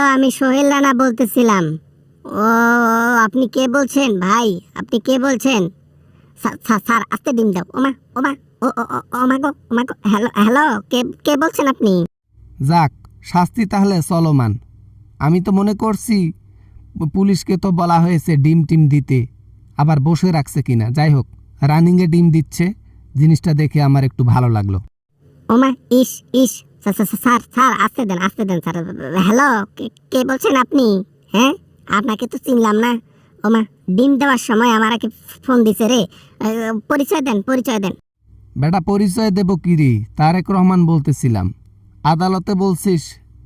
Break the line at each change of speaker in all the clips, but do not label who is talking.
Hello, আমি সোহেল রানা বলতেছিলাম। ও, আপনি কে বলছেন ভাই? আপনি কে বলছেন? স্যার আস্তে ডিম দাও। ওমা ওমা, ও ও ও, ওমা গো ওমা গো। হ্যালো হ্যালো, কে কে বলছেন আপনি?
যাক, শাস্তি তাহলে চলমান। আমি তো মনে করছি পুলিশকে তো বলা হয়েছে ডিম টিম দিতে, আবার বসে রাখছে কিনা। যাই হোক, রানিংয়ে ডিম দিচ্ছে, জিনিসটা দেখে আমার একটু ভালো লাগলো।
ওমা, ইস ইস। স্যার স্যার আস্তে দেন স্যার। হ্যালো, কে বলছেন আপনি? হ্যাঁ, আপনাকে তো চিনলাম না। ওমা, ডিম দেওয়ার সময় আমাকে ফোন দিছে রে। পরিচয় দেন, পরিচয় দেন।
বেটা, পরিচয় দেব কিরি? তারেক রহমান বলতেছিলাম। আদালতে বলছিস,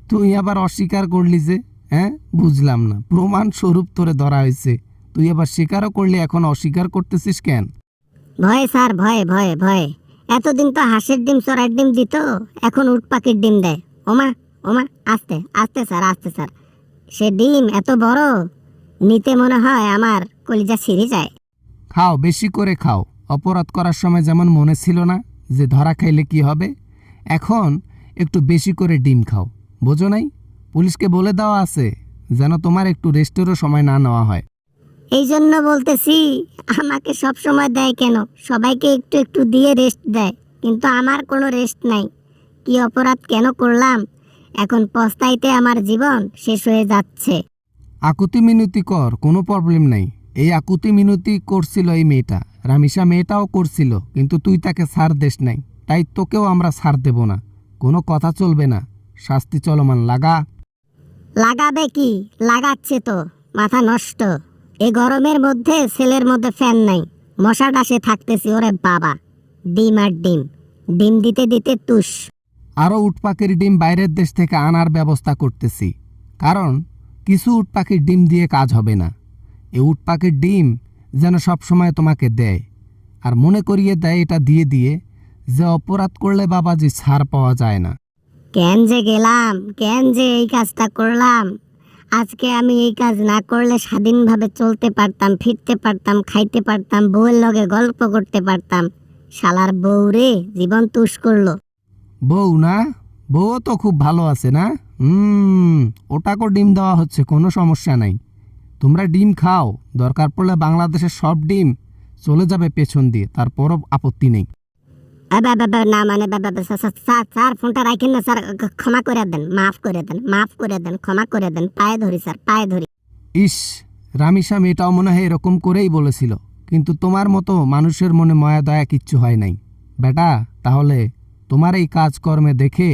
তুই আবার অস্বীকার করলি যে? হ্যাঁ, বুঝলাম না। প্রমাণ স্বরূপ তোরে ধরা হয়েছে, তুই আবার স্বীকারও করলি, এখন অস্বীকার করতেছিস কেন?
ভয়ে স্যার, ভয়ে ভয়ে ভয়ে। এতদিন তো হাঁসের ডিম চড়ার ডিম দিত, এখন উট পাখির ডিম দেয়। ওমা ওমা, আস্তে আস্তে স্যার, আস্তে স্যার। সে ডিম এত বড়, নিতে মনে হয় আমার কলিজা ছিঁড়ে যায়।
খাও, বেশি করে খাও। অপরাধ করার সময় যেমন মনে ছিল না যে ধরা খাইলে কি হবে, এখন একটু বেশি করে ডিম খাও। বোঝো নাই? পুলিশকে বলে দেওয়া আছে যেন তোমার একটু রেস্টেরও সময় না নেওয়া হয়।
এই জন্য বলতেছি, আমাকে সব সময় দেয় কেন? সবাইকে একটু একটু দিয়ে রেস্ট দেয়, কিন্তু আমার কোনো রেস্ট নাই। কি অপরাধ কেন করলাম? এখন পস্তাইতে আমার জীবন শেষ হয়ে যাচ্ছে।
আকুতি মিনতি কর, কোনো প্রবলেম নাই। এই আকুতি মিনতি করছিল এই মেয়েটা, রামিসা মেয়েটাও করছিল, কিন্তু তুই তাকে ছাড় দেস নাই, তাই তোকেও আমরা ছাড় দেব না। কোনো কথা চলবে না, শাস্তি চলমান। লাগা।
লাগাবে কি? লাগাচ্ছে তো, মাথা নষ্ট। এ গরমের মধ্যে ছেলের মধ্যে ফ্যান নাই, মশা ডাসে থাকতেছি। ওরে বাবা, ডিম আর ডিম, ডিম দিতে দিতে তুষ।
আরও উট পাখির ডিম বাইরের দেশ থেকে আনার ব্যবস্থা করতেছি, কারণ কিছু উট পাখির ডিম দিয়ে কাজ হবে না। এই উট পাখির ডিম যেন সবসময় তোমাকে দেয়, আর মনে করিয়ে দেয় এটা দিয়ে দিয়ে যে অপরাধ করলে বাবাজি ছাড় পাওয়া যায় না।
কেন যে গেলাম, কেন যে এই কাজটা করলাম? আজকে আমি এই কাজ না করলে স্বাধীনভাবে চলতে পারতাম, ফিরতে পারতাম, খাইতে পারতাম, বউয়ের লগে গল্প করতে পারতাম। শালার বউ রে, জীবন তুষ করলো।
বউ না? বউও তো খুব ভালো আছে না? ওটাকেও ডিম দেওয়া হচ্ছে, কোনো সমস্যা নাই। তোমরা ডিম খাও, দরকার পড়লে বাংলাদেশের সব ডিম চলে যাবে পেছন দিয়ে, তারপরও আপত্তি নেই।
না মানে, স্যার ফোনটা রাখেন না স্যার। ক্ষমা করে দেন, মাফ করে দেন, মাফ করে দেন, ক্ষমা করে দেন, পায়ে ধরি স্যার, পায়ে ধরি।
ইস, রামিসা মেয়েটাও মনে হয় এরকম করেই বলেছিল, কিন্তু তোমার মতো মানুষের মনে মায়া দয়া কিচ্ছু হয় নাই। বেটা, তাহলে তোমার এই কাজকর্মে দেখে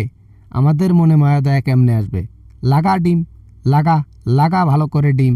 আমাদের মনে মায়া দয়া কেমনে আসবে? লাগা ডিম, লাগা লাগা ভালো করে ডিম।